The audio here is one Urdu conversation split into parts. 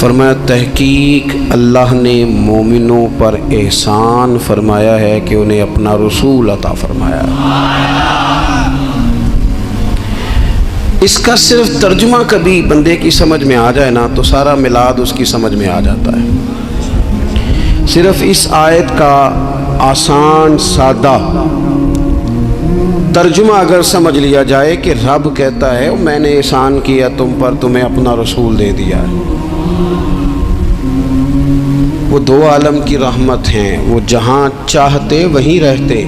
فرمایا تحقیق اللہ نے مومنوں پر احسان فرمایا ہے کہ انہیں اپنا رسول عطا فرمایا۔ اس کا صرف ترجمہ کبھی بندے کی سمجھ میں آ جائے نا تو سارا میلاد اس کی سمجھ میں آ جاتا ہے۔ صرف اس آیت کا آسان سادہ ترجمہ اگر سمجھ لیا جائے کہ رب کہتا ہے میں نے احسان کیا تم پر، تمہیں اپنا رسول دے دیا ہے۔ وہ دو عالم کی رحمت ہیں، وہ جہاں چاہتے وہیں رہتے،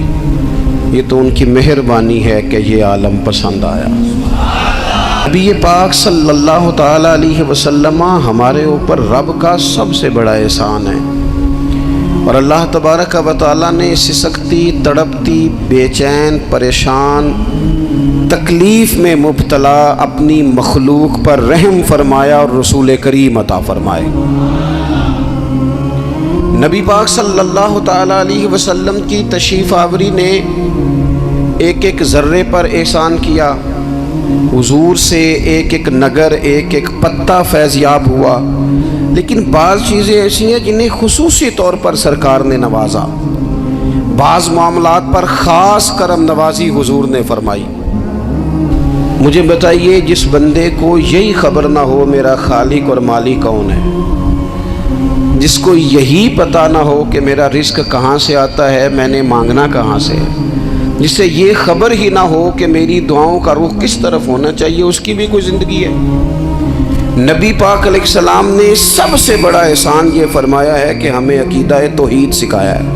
یہ تو ان کی مہربانی ہے کہ یہ عالم پسند آیا۔ نبی پاک صلی اللہ تعالیٰ علیہ وسلم ہمارے اوپر رب کا سب سے بڑا احسان ہے، اور اللہ تبارک و تعالیٰ نے سسکتی، تڑپتی، بے چین، پریشان، تکلیف میں مبتلا اپنی مخلوق پر رحم فرمایا اور رسول کریم عطا فرمائے۔ نبی پاک صلی اللہ تعالیٰ علیہ وسلم کی تشریف آوری نے ایک ایک ذرے پر احسان کیا، حضور سے ایک ایک نگر، ایک ایک پتہ فیضیاب ہوا، لیکن بعض چیزیں ایسی ہیں جنہیں خصوصی طور پر سرکار نے نوازا، بعض معاملات پر خاص کرم نوازی حضور نے فرمائی۔ مجھے بتائیے جس بندے کو یہی خبر نہ ہو میرا خالق اور مالک کون ہے، جس کو یہی پتہ نہ ہو کہ میرا رزق کہاں سے آتا ہے، میں نے مانگنا کہاں سے ہے، جس سے یہ خبر ہی نہ ہو کہ میری دعاؤں کا رخ کس طرف ہونا چاہیے، اس کی بھی کوئی زندگی ہے؟ نبی پاک علیہ السلام نے سب سے بڑا احسان یہ فرمایا ہے کہ ہمیں عقیدہ توحید سکھایا ہے۔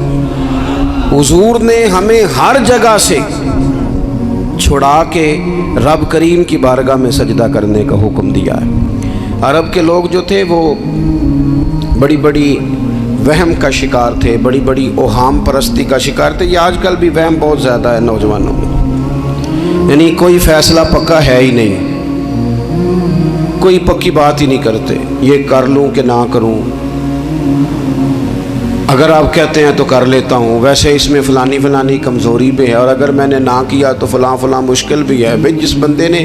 حضور نے ہمیں ہر جگہ سے چھڑا کے رب کریم کی بارگاہ میں سجدہ کرنے کا حکم دیا ہے۔ عرب کے لوگ جو تھے وہ بڑی بڑی وہم کا شکار تھے، بڑی بڑی اوہام پرستی کا شکار تھے۔ یہ آج کل بھی وہم بہت زیادہ ہے نوجوانوں میں، یعنی کوئی فیصلہ پکا ہے ہی نہیں، کوئی پکی بات ہی نہیں کرتے، یہ کر لوں کہ نہ کروں، اگر آپ کہتے ہیں تو کر لیتا ہوں، ویسے اس میں فلانی فلانی کمزوری بھی ہے، اور اگر میں نے نہ کیا تو فلاں فلاں مشکل بھی ہے۔ بھئی جس بندے نے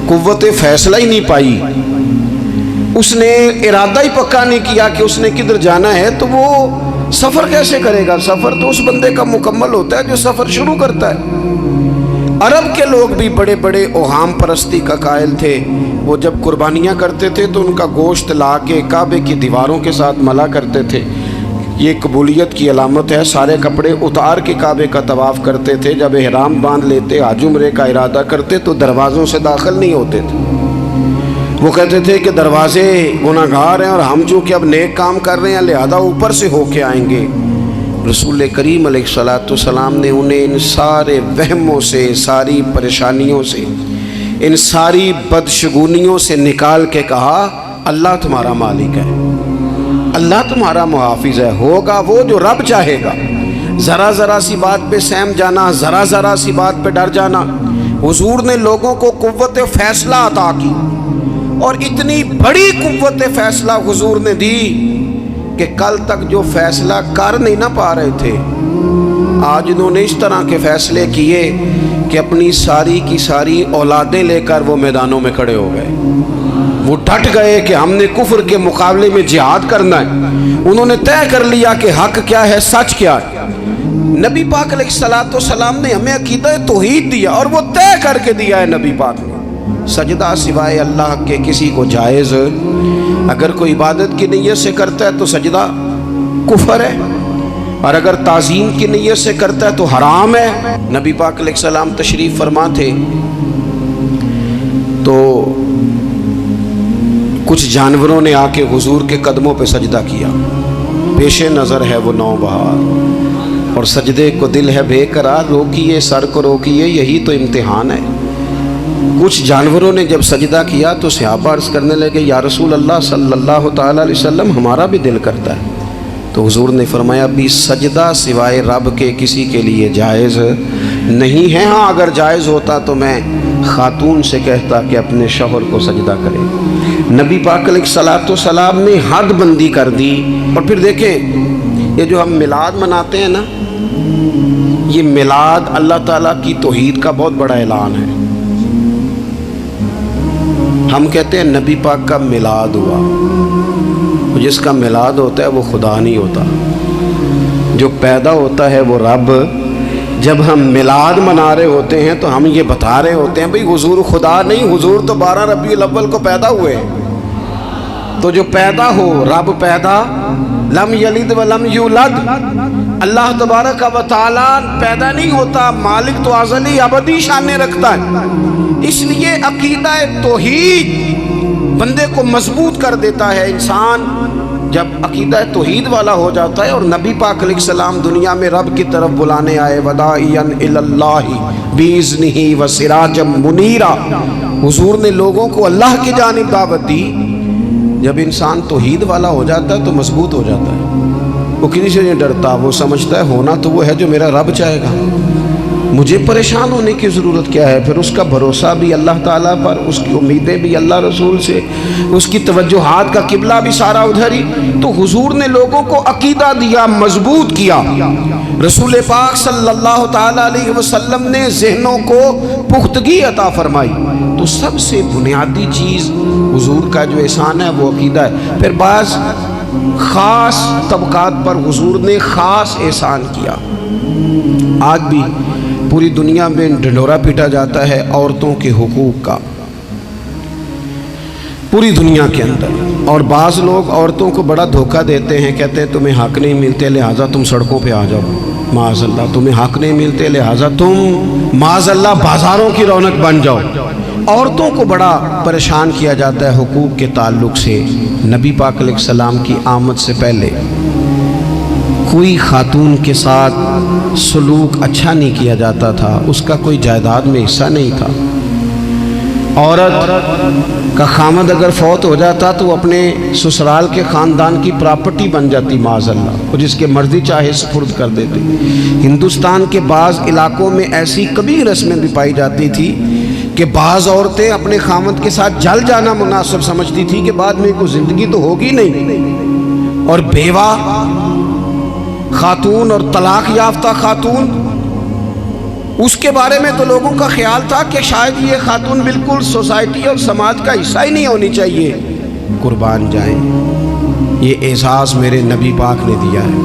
قوت فیصلہ ہی نہیں پائی، اس نے ارادہ ہی پکا نہیں کیا کہ اس نے کدھر جانا ہے، تو وہ سفر کیسے کرے گا؟ سفر تو اس بندے کا مکمل ہوتا ہے جو سفر شروع کرتا ہے۔ عرب کے لوگ بھی بڑے بڑے اوہام پرستی کا قائل تھے، وہ جب قربانیاں کرتے تھے تو ان کا گوشت لا کے کعبے کی دیواروں کے ساتھ ملا کرتے تھے، یہ قبولیت کی علامت ہے۔ سارے کپڑے اتار کے کعبے کا طواف کرتے تھے، جب احرام باندھ لیتے، حج عمرے کا ارادہ کرتے تو دروازوں سے داخل نہیں ہوتے تھے۔ وہ کہتے تھے کہ دروازے گناہگار ہیں اور ہم چونکہ اب نیک کام کر رہے ہیں لہذا اوپر سے ہو کے آئیں گے۔ رسول کریم علیہ السلام نے انہیں ان سارے وہموں سے، ساری پریشانیوں سے، ان ساری بدشگونیوں سے نکال کے کہا اللہ تمہارا مالک ہے، اللہ تمہارا محافظ ہے، ہوگا وہ جو رب چاہے گا۔ ذرا ذرا سی بات پہ سہم جانا، ذرا ذرا سی بات پہ ڈر جانا، حضور نے لوگوں کو قوت فیصلہ عطا کی، اور اتنی بڑی قوت فیصلہ حضور نے دی کہ کل تک جو فیصلہ کر نہیں نہ پا رہے تھے، آج انہوں نے اس طرح کے فیصلے کیے کہ اپنی ساری کی ساری اولادیں لے کر وہ میدانوں میں کھڑے ہو گئے۔ وہ ڈٹ گئے کہ ہم نے کفر کے مقابلے میں جہاد کرنا ہے، انہوں نے طے کر لیا کہ حق کیا ہے، سچ کیا ہے۔ نبی پاک علیہ السلام نے ہمیں عقیدہ توحید دیا، اور وہ طے کر کے دیا ہے نبی پاک نے، سجدہ سوائے اللہ کے کسی کو جائز، اگر کوئی عبادت کی نیت سے کرتا ہے تو سجدہ کفر ہے، اور اگر تعظیم کی نیت سے کرتا ہے تو حرام ہے۔ نبی پاک علیہ السلام تشریف فرما تھے تو کچھ جانوروں نے آ کے حضور کے قدموں پہ سجدہ کیا، پیش نظر ہے وہ نوبہار، اور سجدے کو دل ہے بے قرار، روکیے سر کو روکیے، یہی تو امتحان ہے۔ کچھ جانوروں نے جب سجدہ کیا تو صحابہ عرض کرنے لگے یا رسول اللہ صلی اللہ تعالیٰ علیہ وسلم ہمارا بھی دل کرتا ہے، تو حضور نے فرمایا بھی سجدہ سوائے رب کے کسی کے لیے جائز نہیں ہے، ہاں اگر جائز ہوتا تو میں خاتون سے کہتا کہ اپنے شوہر کو سجدہ کرے۔ نبی پاک علیہ السلام نے حد بندی کر دی۔ اور پھر دیکھیں یہ جو ہم میلاد مناتے ہیں نا، یہ میلاد اللہ تعالیٰ کی توحید کا بہت بڑا اعلان ہے۔ ہم کہتے ہیں نبی پاک کا میلاد ہوا، جس کا میلاد ہوتا ہے وہ خدا نہیں ہوتا، جو پیدا ہوتا ہے وہ رب۔ جب ہم میلاد منا رہے ہوتے ہیں تو ہم یہ بتا رہے ہوتے ہیں بھئی حضور خدا نہیں، حضور تو 12 ربیع الاول کو پیدا ہوئے۔ تو جو پیدا ہو، رب پیدا، لم یلد ولم یولد، اللہ تبارک و تعالی پیدا نہیں ہوتا، مالک تو ازلی ابدی شانیں رکھتا ہے۔ اس لیے عقیدہ توحید بندے کو مضبوط کر دیتا ہے۔ انسان جب عقیدہ توحید والا ہو جاتا ہے، اور نبی پاک علیہ السلام دنیا میں رب کی طرف بلانے آئے، وداعیا الی اللہ باذنہ وسراجا منیرا، حضور نے لوگوں کو اللہ کی جانب دعوت دی۔ جب انسان توحید والا ہو جاتا ہے تو مضبوط ہو جاتا ہے، وہ کسی سے نہیں ڈرتا، وہ سمجھتا ہے ہونا تو وہ ہے جو میرا رب چاہے گا، مجھے پریشان ہونے کی ضرورت کیا ہے۔ پھر اس کا بھروسہ بھی اللہ تعالیٰ پر، اس کی امیدیں بھی اللہ رسول سے، اس کی توجہات کا قبلہ بھی سارا ادھر ہی۔ تو حضور نے لوگوں کو عقیدہ دیا، مضبوط کیا۔ رسول پاک صلی اللہ تعالیٰ علیہ وسلم نے ذہنوں کو پختگی عطا فرمائی۔ تو سب سے بنیادی چیز حضور کا جو احسان ہے وہ عقیدہ ہے۔ پھر بعض خاص طبقات پر حضور نے خاص احسان کیا۔ آج بھی پوری دنیا میں ڈنڈورا پیٹا جاتا ہے عورتوں کے حقوق کا، پوری دنیا کے اندر، اور بعض لوگ عورتوں کو بڑا دھوکہ دیتے ہیں، کہتے ہیں تمہیں حق نہیں ملتے لہٰذا تم سڑکوں پہ آ جاؤ، معاذ اللہ، تمہیں حق نہیں ملتے لہٰذا تم معاذ اللہ بازاروں کی رونق بن جاؤ۔ عورتوں کو بڑا پریشان کیا جاتا ہے حقوق کے تعلق سے۔ نبی پاک علیہ السلام کی آمد سے پہلے کوئی خاتون کے ساتھ سلوک اچھا نہیں کیا جاتا تھا، اس کا کوئی جائیداد میں حصہ نہیں تھا۔ عورت کا خامد اگر فوت ہو جاتا تو وہ اپنے سسرال کے خاندان کی پراپرٹی بن جاتی، معاذ اللہ، اور جس کے مرضی چاہے سپرد کر دیتی۔ ہندوستان کے بعض علاقوں میں ایسی کبھی رسمیں بھی پائی جاتی تھی کہ بعض عورتیں اپنے خامد کے ساتھ جل جانا مناسب سمجھتی تھی کہ بعد میں کوئی زندگی تو ہوگی نہیں، اور بیوہ خاتون اور طلاق یافتہ خاتون، اس کے بارے میں تو لوگوں کا خیال تھا کہ شاید یہ خاتون بالکل سوسائٹی اور سماج کا حصہ ہی نہیں ہونی چاہیے۔ قربان جائیں، یہ احساس میرے نبی پاک نے دیا ہے۔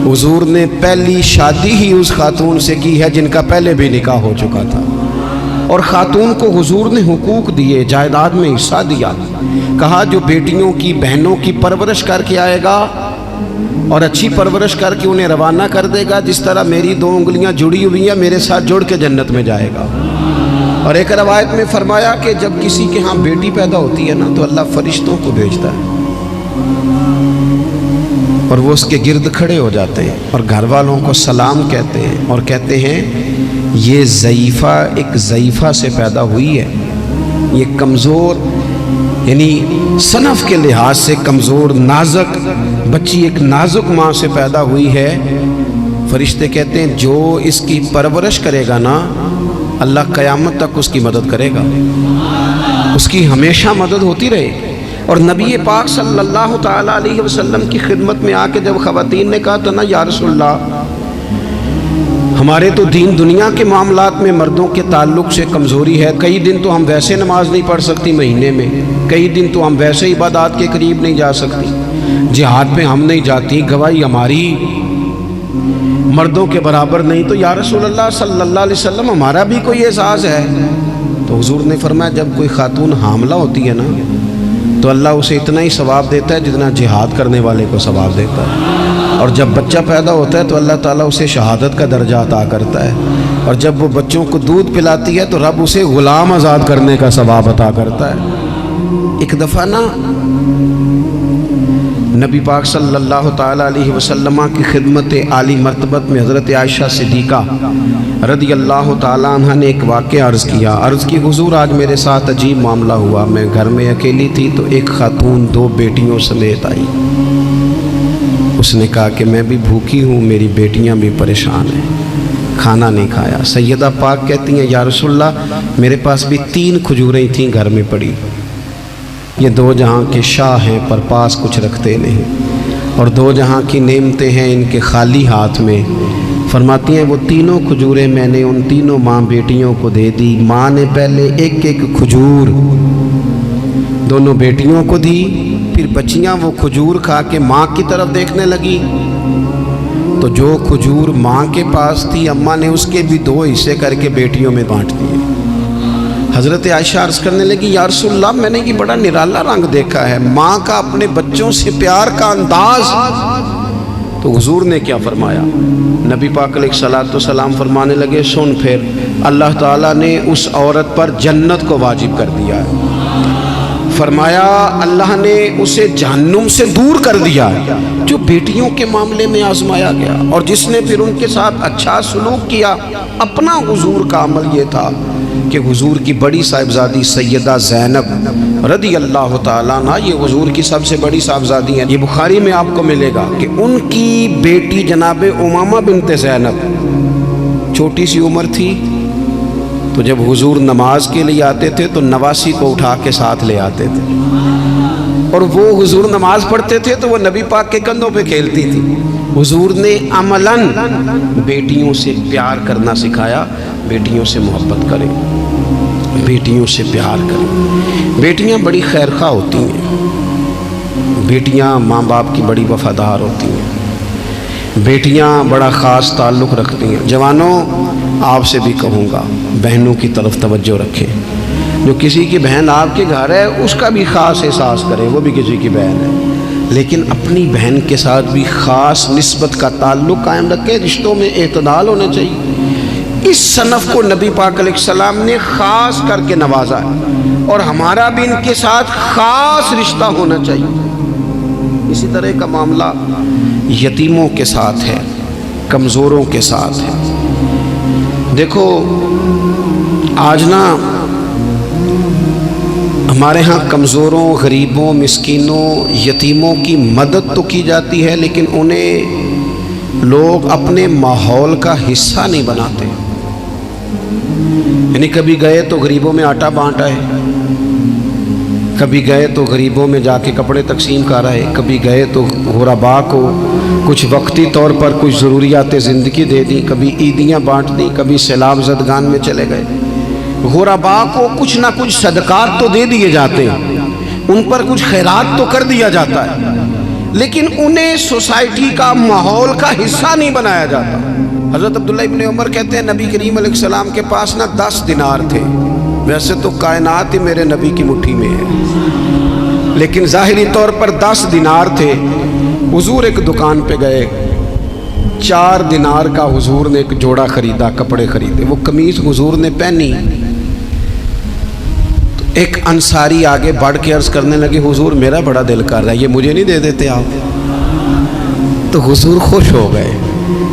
حضور نے پہلی شادی ہی اس خاتون سے کی ہے جن کا پہلے بھی نکاح ہو چکا تھا، اور خاتون کو حضور نے حقوق دیے، جائیداد میں حصہ دیا۔ کہا جو بیٹیوں کی بہنوں کی پرورش کر کے آئے گا اور اچھی پرورش کر کے انہیں روانہ کر دے گا، جس طرح میری 2 انگلیاں جڑی ہوئی ہیں میرے ساتھ جڑ کے جنت میں جائے گا۔ اور ایک روایت میں فرمایا کہ جب کسی کے ہاں بیٹی پیدا ہوتی ہے نا تو اللہ فرشتوں کو بھیجتا ہے، اور وہ اس کے گرد کھڑے ہو جاتے ہیں اور گھر والوں کو سلام کہتے ہیں، اور کہتے ہیں یہ ضعیفہ ایک ضعیفہ سے پیدا ہوئی ہے، یہ کمزور، یعنی صنف کے لحاظ سے کمزور نازک بچی ایک نازک ماں سے پیدا ہوئی ہے۔ فرشتے کہتے ہیں جو اس کی پرورش کرے گا نا اللہ قیامت تک اس کی مدد کرے گا، اس کی ہمیشہ مدد ہوتی رہے گی۔ اور نبی پاک صلی اللہ تعالیٰ علیہ وسلم کی خدمت میں آ کے جب خواتین نے کہا تو نا یا رسول اللہ، ہمارے تو دین دنیا کے معاملات میں مردوں کے تعلق سے کمزوری ہے، کئی دن تو ہم ویسے نماز نہیں پڑھ سکتی مہینے میں، کئی دن تو ہم ویسے عبادات کے قریب نہیں جا سکتی، جہاد پہ ہم نہیں جاتی، گواہی ہماری مردوں کے برابر نہیں، تو یا رسول اللہ صلی اللہ علیہ وسلم ہمارا بھی کوئی اعزاز ہے۔ تو حضور نے فرمایا جب کوئی خاتون حاملہ ہوتی ہے نا تو اللہ اسے اتنا ہی ثواب دیتا ہے جتنا جہاد کرنے والے کو ثواب دیتا ہے، اور جب بچہ پیدا ہوتا ہے تو اللہ تعالیٰ اسے شہادت کا درجہ عطا کرتا ہے، اور جب وہ بچوں کو دودھ پلاتی ہے تو رب اسے غلام آزاد کرنے کا ثواب عطا کرتا ہے۔ ایک دفعہ نا نبی پاک صلی اللہ تعالیٰ علیہ وسلم کی خدمت عالی مرتبت میں حضرت عائشہ صدیقہ رضی اللہ تعالیٰ عنہ نے ایک واقعہ عرض کیا۔ عرض کی حضور آج میرے ساتھ عجیب معاملہ ہوا، میں گھر میں اکیلی تھی تو ایک خاتون 2 بیٹیوں سمیت آئی، اس نے کہا کہ میں بھی بھوکی ہوں، میری بیٹیاں بھی پریشان ہیں، کھانا نہیں کھایا۔ سیدہ پاک کہتی ہیں یا رسول اللہ میرے پاس بھی 3 کھجوریں تھیں گھر میں پڑی، یہ 2 جہاں کے شاہ ہیں پر پاس کچھ رکھتے نہیں، اور 2 جہاں کی نعمتیں ہیں ان کے خالی ہاتھ میں۔ فرماتی ہیں وہ 3 کھجوریں میں نے ان 3 ماں بیٹیوں کو دے دی، ماں نے پہلے ایک کھجور دونوں بیٹیوں کو دی، پھر بچیاں وہ کھجور کھا کے ماں کی طرف دیکھنے لگی تو جو کھجور ماں کے پاس تھی اماں نے اس کے بھی 2 حصے کر کے بیٹیوں میں بانٹ دیے۔ حضرت عائشہ عرض کرنے لگی یا رسول اللہ میں نے یہ بڑا نرالا رنگ دیکھا ہے، ماں کا اپنے بچوں سے پیار کا انداز۔ تو حضور نے کیا فرمایا؟ نبی پاک علیہ الصلوۃ والسلام فرمانے لگے سن پھر اللہ تعالیٰ نے اس عورت پر جنت کو واجب کر دیا ہے، فرمایا اللہ نے اسے جہنم سے دور کر دیا ہے جو بیٹیوں کے معاملے میں آزمایا گیا، اور جس نے پھر ان کے ساتھ اچھا سلوک کیا۔ اپنا حضور کا عمل یہ تھا کہ حضور کی بڑی صاحبزادی سیدہ زینب رضی اللہ تعالیٰ عنہ، یہ حضور کی سب سے بڑی صاحبزادی ہیں، یہ بخاری میں آپ کو ملے گا کہ ان کی بیٹی جناب امامہ بنت زینب چھوٹی سی عمر تھی، تو جب حضور نماز کے لیے آتے تھے تو نواسی کو اٹھا کے ساتھ لے آتے تھے، اور وہ حضور نماز پڑھتے تھے تو وہ نبی پاک کے کندھوں پہ کھیلتی تھی۔ حضور نے عملاً بیٹیوں سے پیار کرنا سکھایا، بیٹیوں سے محبت کریں، بیٹیوں سے پیار کریں۔ بیٹیاں بڑی خیرخواہ ہوتی ہیں، بیٹیاں ماں باپ کی بڑی وفادار ہوتی ہیں، بیٹیاں بڑا خاص تعلق رکھتی ہیں۔ جوانوں آپ سے بھی کہوں گا بہنوں کی طرف توجہ رکھیں، جو کسی کی بہن آپ کے گھر ہے اس کا بھی خاص احساس کریں، وہ بھی کسی کی بہن ہے، لیکن اپنی بہن کے ساتھ بھی خاص نسبت کا تعلق قائم رکھیں، رشتوں میں اعتدال ہونا چاہیے۔ اس صنف کو نبی پاک علیہ السلام نے خاص کر کے نوازا ہے، اور ہمارا بھی ان کے ساتھ خاص رشتہ ہونا چاہیے۔ اسی طرح کا معاملہ یتیموں کے ساتھ ہے، کمزوروں کے ساتھ ہے۔ دیکھو آج نا ہمارے ہاں کمزوروں، غریبوں، مسکینوں، یتیموں کی مدد تو کی جاتی ہے، لیکن انہیں لوگ اپنے ماحول کا حصہ نہیں بناتے۔ یعنی کبھی گئے تو غریبوں میں آٹا بانٹا ہے، کبھی گئے تو غریبوں میں جا کے کپڑے تقسیم کر رہے، کبھی گئے تو غرباء کو کچھ وقتی طور پر کچھ ضروریات زندگی دے دیں، کبھی عیدیاں بانٹ دیں، کبھی سیلاب زدگان میں چلے گئے۔ غرباء کو کچھ نہ کچھ صدقات تو دے دیے جاتے ہیں، ان پر کچھ خیرات تو کر دیا جاتا ہے، لیکن انہیں سوسائٹی کا ماحول کا حصہ نہیں بنایا جاتا۔ حضرت عبداللہ ابن عمر کہتے ہیں نبی کریم علیہ السلام کے پاس نا 10 دینار تھے، ویسے تو کائنات ہی میرے نبی کی مٹھی میں ہے، لیکن ظاہری طور پر 10 دینار تھے۔ حضور ایک دکان پہ گئے، 4 دینار کا حضور نے ایک جوڑا خریدا، کپڑے خریدے، وہ قمیض حضور نے پہنی تو ایک انصاری آگے بڑھ کے عرض کرنے لگے حضور میرا بڑا دل کر رہا ہے، یہ مجھے نہیں دے دیتے آپ؟ تو حضور خوش ہو گئے۔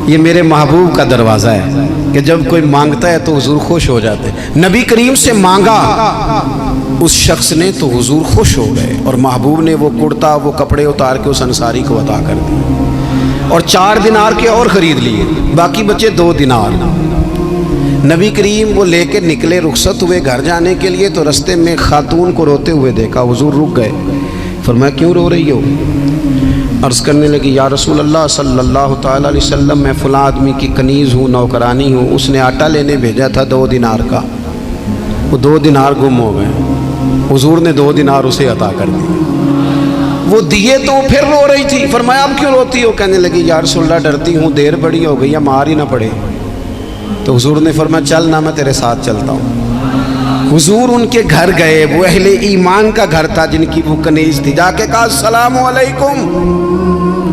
یہ میرے محبوب کا دروازہ ہے کہ جب کوئی مانگتا ہے تو حضور خوش ہو جاتے ہیں۔ نبی کریم سے مانگا اس شخص نے تو حضور خوش ہو گئے، اور محبوب نے وہ کرتا، وہ کپڑے اتار کے اس انصاری کو عطا کر دیے، اور 4 دینار کے اور خرید لیے، باقی بچے 2 دینار۔ نبی کریم وہ لے کے نکلے، رخصت ہوئے گھر جانے کے لیے، تو رستے میں خاتون کو روتے ہوئے دیکھا، حضور رک گئے، فرمایا کیوں رو رہی ہو؟ عرض کرنے لگی یا رسول اللہ صلی اللہ تعالیٰ علیہ وسلم میں فلاں آدمی کی کنیز ہوں، نوکرانی ہوں، اس نے آٹا لینے بھیجا تھا 2 دینار کا، وہ 2 دینار گم ہو گئے، حضور نے 2 دینار اسے عطا کر دیے، وہ دیے تو پھر رو رہی تھی۔ فرمایا اب کیوں روتی ہو؟ کہنے لگی یا رسول اللہ ڈرتی ہوں دیر بڑی ہو گئی یا مار ہی نہ پڑے۔ تو حضور نے فرمایا چل نہ میں تیرے ساتھ چلتا ہوں۔ حضور ان کے گھر گئے، وہ اہل ایمان کا گھر تھا جن کی وہ کنیز تھی، جا کے کہا السلام علیکم،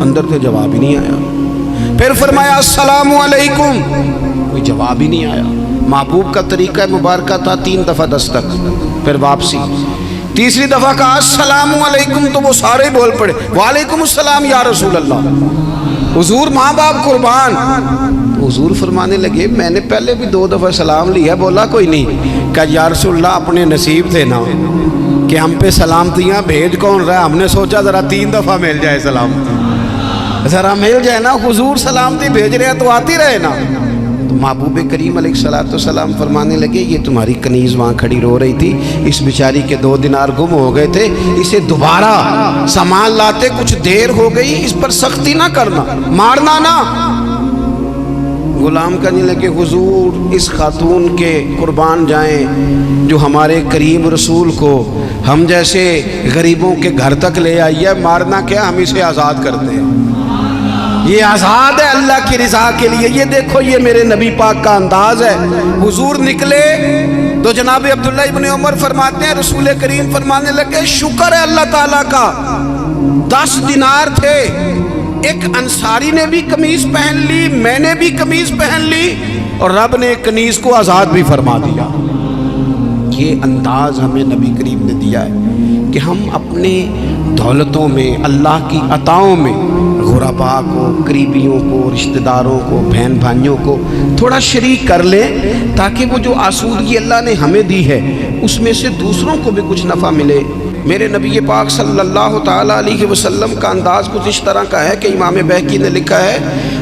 اندر سے جواب ہی نہیں آیا۔ پھر فرمایا السلام علیکم، کوئی جواب ہی نہیں آیا۔ محبوب کا طریقہ مبارکہ تھا 3 دفعہ دستک، پھر واپسی، تیسری دفعہ کہا السلام علیکم تو وہ سارے بول پڑے وعلیکم السلام یا رسول اللہ، حضور ماں باپ قربان۔ حضور فرمانے لگے میں نے پہلے بھی 2 دفعہ سلام لیا، بولا کوئی نہیں؟ کہا یا رسول اللہ اپنے نصیب تھے نا کہ ہم پہ سلامتیاں بھیج کون رہا ہے، ہم نے سوچا ذرا 3 دفعہ مل جائے سلامتی، ذرا مل جائے نا، حضور سلامتی بھیج رہے ہیں تو آتی رہے نا۔ تو محبوب کریم علیہ الصلوۃ والسلام فرمانے لگے یہ تمہاری کنیز وہاں کھڑی رو رہی تھی، اس بیچاری کے 2 دینار گم ہو گئے تھے، اسے دوبارہ سامان لاتے کچھ دیر ہو گئی، اس پر سختی نہ کرنا، مارنا نہ۔ غلام کہنے لگے حضور اس خاتون کے قربان جائیں جو ہمارے کریم رسول کو ہم جیسے غریبوں کے گھر تک لے آئیے، مارنا کیا، ہم اسے آزاد کرتے ہیں، یہ آزاد ہے اللہ کی رضا کے لیے۔ یہ دیکھو یہ میرے نبی پاک کا انداز ہے۔ حضور نکلے تو جناب عبداللہ ابن عمر فرماتے ہیں رسول کریم فرمانے لگے شکر ہے اللہ تعالیٰ کا، 10 دینار تھے، ایک انصاری نے بھی قمیض پہن لی، میں نے بھی قمیض پہن لی، اور رب نے ایک کنیز کو آزاد بھی فرما دیا۔ یہ انداز ہمیں نبی کریم نے دیا ہے کہ ہم اپنے دولتوں میں، اللہ کی عطاؤں میں غرباء کو، قریبیوں کو، رشتہ داروں کو، بہن بھائیوں کو تھوڑا شریک کر لیں، تاکہ وہ جو آسودگی اللہ نے ہمیں دی ہے اس میں سے دوسروں کو بھی کچھ نفع ملے۔ میرے نبی پاک صلی اللہ تعالیٰ علیہ وسلم کا انداز کچھ اس طرح کا ہے کہ امام بہقی نے لکھا ہے،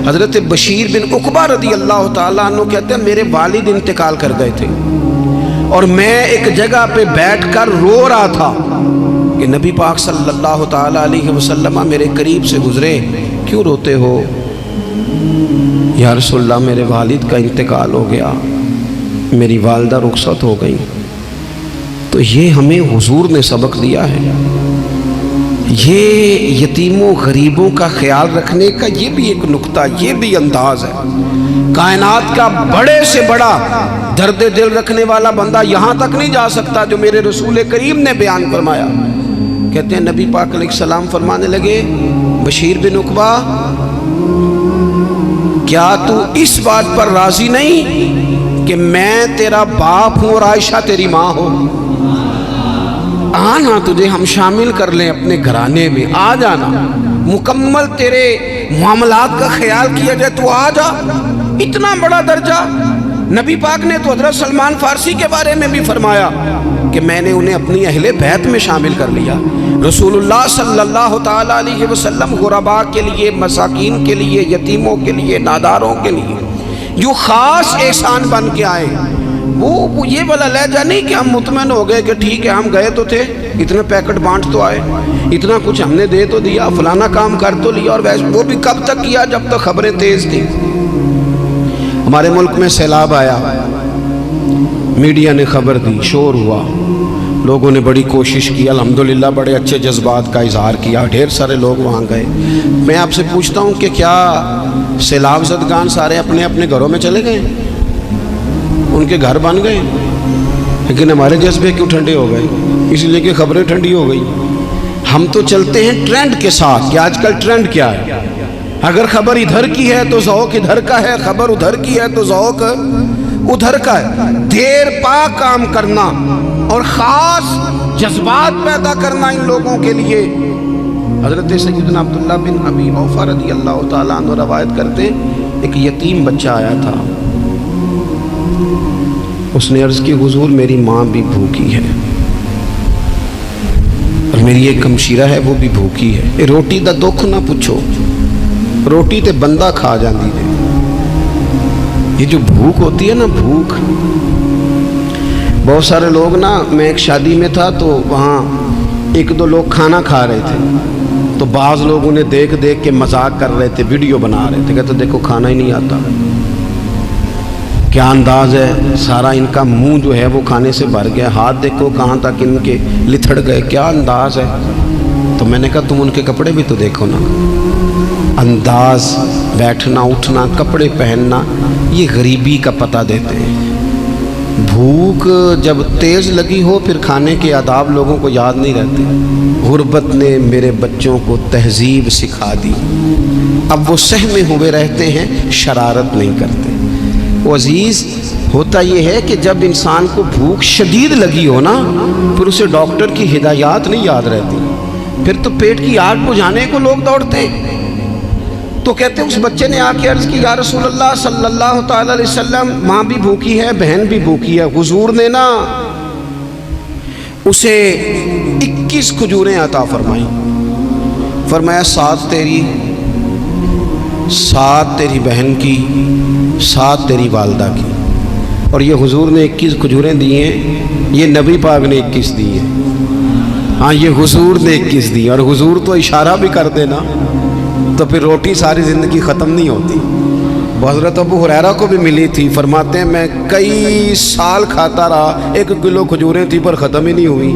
حضرت بشیر بن عقبہ رضی اللہ تعالیٰ عنہ کہتے ہیں میرے والد انتقال کر گئے تھے، اور میں ایک جگہ پہ بیٹھ کر رو رہا تھا کہ نبی پاک صلی اللہ تعالیٰ علیہ وسلم میرے قریب سے گزرے، کیوں روتے ہو؟ یا رسول اللہ میرے والد کا انتقال ہو گیا، میری والدہ رخصت ہو گئی۔ تو یہ ہمیں حضور نے سبق دیا ہے، یہ یتیموں غریبوں کا خیال رکھنے کا یہ بھی ایک نقطہ، یہ بھی انداز ہے۔ کائنات کا بڑے سے بڑا درد دل رکھنے والا بندہ یہاں تک نہیں جا سکتا جو میرے رسول کریم نے بیان فرمایا۔ کہتے ہیں نبی پاک علیہ السلام فرمانے لگے بشیر بن عقبہ کیا تو اس بات پر راضی نہیں کہ میں تیرا باپ ہوں اور عائشہ تیری ماں ہو؟ آنا تجھے ہم شامل کر لیں اپنے گھرانے میں، آ جانا، مکمل تیرے معاملات کا خیال کیا جائے، تو آ جا۔ اتنا بڑا درجہ نبی پاک نے تو حضرت سلمان فارسی کے بارے میں بھی فرمایا کہ میں نے انہیں اپنی اہل بیت میں شامل کر لیا۔ رسول اللہ صلی اللہ تعالیٰ علیہ وسلم غرباء کے لیے، مساکین کے لیے، یتیموں کے لیے، ناداروں کے لیے جو خاص احسان بن کے آئے، وہ یہ والا لہجہ نہیں کہ ہم مطمئن ہو گئے کہ ٹھیک ہے ہم گئے تو تھے، اتنے پیکٹ بانٹ تو آئے، اتنا کچھ ہم نے دے تو دیا، فلانا کام کر تو لیا، اور ویسے وہ بھی کب تک کیا جب تک خبریں تیز تھیں۔ ہمارے ملک میں سیلاب آیا، میڈیا نے خبر دی، شور ہوا، لوگوں نے بڑی کوشش کی، الحمدللہ بڑے اچھے جذبات کا اظہار کیا، ڈھیر سارے لوگ وہاں گئے۔ میں آپ سے پوچھتا ہوں کہ کیا سیلاب زدگان سارے اپنے اپنے گھروں میں چلے گئے؟ ان کے گھر بن گئے، لیکن ہمارے جذبے کیوں ٹھنڈے ہو گئے؟ اس لیے کہ خبریں ٹھنڈی ہو گئی۔ ہم تو چلتے ہیں ٹرینڈ کے ساتھ کہ آج کل ٹرینڈ کیا ہے، اگر خبر ادھر کی ہے تو ذوق ادھر کا ہے، خبر ادھر کی ہے تو ذوق ادھر کا ہے۔ دیر پا کام کرنا اور خاص جذبات پیدا کرنا ان لوگوں کے لیے۔ حضرت سیدنا عبداللہ بن ابی اوفا رضی اللہ تعالیٰ عنہ روایت کرتے ہیں ایک یتیم بچہ آیا تھا، اس نے عرض کی حضور میری ماں بھی بھوکی ہے اور میری ایک ہمشیرہ ہے وہ بھی بھوکی ہے، روٹی دا دکھ نہ پوچھو، روٹی تے بندہ کھا جاندی ہے۔ یہ جو بھوک ہوتی ہے نا، بھوک، بہت سارے لوگ نا، میں ایک شادی میں تھا تو وہاں ایک دو لوگ کھانا کھا رہے تھے، تو بعض لوگ انہیں دیکھ دیکھ کے مذاق کر رہے تھے، ویڈیو بنا رہے تھے، کہتے دیکھو کھانا ہی نہیں آتا، کیا انداز ہے، سارا ان کا منہ جو ہے وہ کھانے سے بھر گیا، ہاتھ دیکھو کہاں تک ان کے لتھڑ گئے، کیا انداز ہے۔ تو میں نے کہا تم ان کے کپڑے بھی تو دیکھو نا، انداز، بیٹھنا اٹھنا، کپڑے پہننا، یہ غریبی کا پتہ دیتے ہیں۔ بھوک جب تیز لگی ہو پھر کھانے کے آداب لوگوں کو یاد نہیں رہتے۔ غربت نے میرے بچوں کو تہذیب سکھا دی، اب وہ سہمے ہوئے رہتے ہیں، شرارت نہیں کرتے۔ وہ عزیز ہوتا یہ ہے کہ جب انسان کو بھوک شدید لگی ہو نا، پھر اسے ڈاکٹر کی ہدایات نہیں یاد رہتی، پھر تو پیٹ کی آگ بجھانے کو لوگ دوڑتے ہیں۔ تو کہتے ہیں اس بچے نے آ کے عرض کی یا رسول اللہ صلی اللہ تعالی علیہ وسلم ماں بھی بھوکی ہے، بہن بھی بھوکی ہے۔ حضور نے نا اسے 21 کھجوریں عطا فرمائی، فرمایا 7 تیری، 7 تیری بہن کی، 7 تیری والدہ کی۔ اور یہ حضور نے 21 کھجوریں دی ہیں، یہ نبی پاک نے 21 دی ہیں، ہاں یہ حضور نے 21 دی، اور حضور تو اشارہ بھی کر دینا تو پھر روٹی ساری زندگی ختم نہیں ہوتی۔ حضرت ابو ہریرہ کو بھی ملی تھی، فرماتے ہیں میں کئی سال کھاتا رہا، 1 کلو کھجوریں تھی پر ختم ہی نہیں ہوئی۔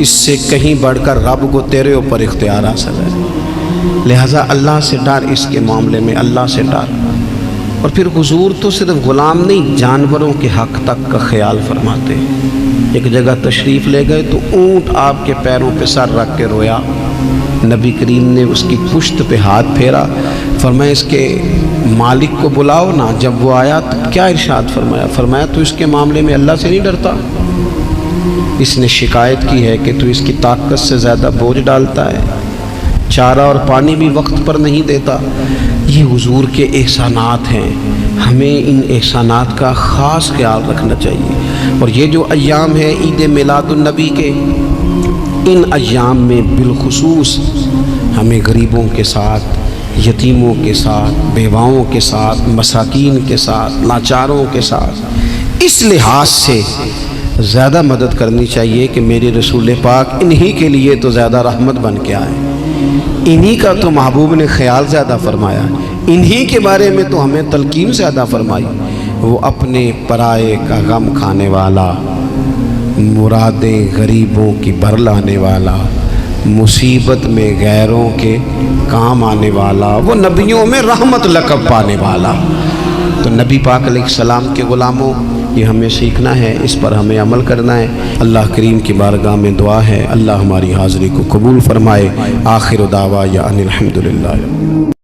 اس سے کہیں بڑھ کر رب کو تیرے اوپر اختیار حاصل ہے، لہٰذا اللہ سے ڈر، اس کے معاملے میں اللہ سے ڈر۔ اور پھر حضور تو صرف غلام نہیں، جانوروں کے حق تک کا خیال فرماتے۔ ایک جگہ تشریف لے گئے تو اونٹ آپ کے پیروں پہ سر رکھ کے رویا، نبی کریم نے اس کی پشت پہ ہاتھ پھیرا، فرمایا اس کے مالک کو بلاؤ نا۔ جب وہ آیا تو کیا ارشاد فرمایا؟ فرمایا تو اس کے معاملے میں اللہ سے نہیں ڈرتا، اس نے شکایت کی ہے کہ تو اس کی طاقت سے زیادہ بوجھ ڈالتا ہے، چارہ اور پانی بھی وقت پر نہیں دیتا۔ یہ حضور کے احسانات ہیں، ہمیں ان احسانات کا خاص خیال رکھنا چاہیے۔ اور یہ جو ایام ہیں عید میلاد النبی کے، ان ایام میں بالخصوص ہمیں غریبوں کے ساتھ، یتیموں کے ساتھ، بیواؤں کے ساتھ، مساکین کے ساتھ، لاچاروں کے ساتھ اس لحاظ سے زیادہ مدد کرنی چاہیے کہ میرے رسول پاک انہی کے لیے تو زیادہ رحمت بن کے آئے، انہی کا تو محبوب نے خیال زیادہ فرمایا، انہی کے بارے میں تو ہمیں تلقین زیادہ فرمائی۔ وہ اپنے پرائے کا غم کھانے والا، مرادیں غریبوں کی بھر لانے والا، مصیبت میں غیروں کے کام آنے والا، وہ نبیوں میں رحمت لقب پانے والا۔ تو نبی پاک علیہ السلام کے غلاموں، یہ ہمیں سیکھنا ہے، اس پر ہمیں عمل کرنا ہے۔ اللہ کریم کی بارگاہ میں دعا ہے اللہ ہماری حاضری کو قبول فرمائے۔ آخر دعوانا ان الحمدللہ۔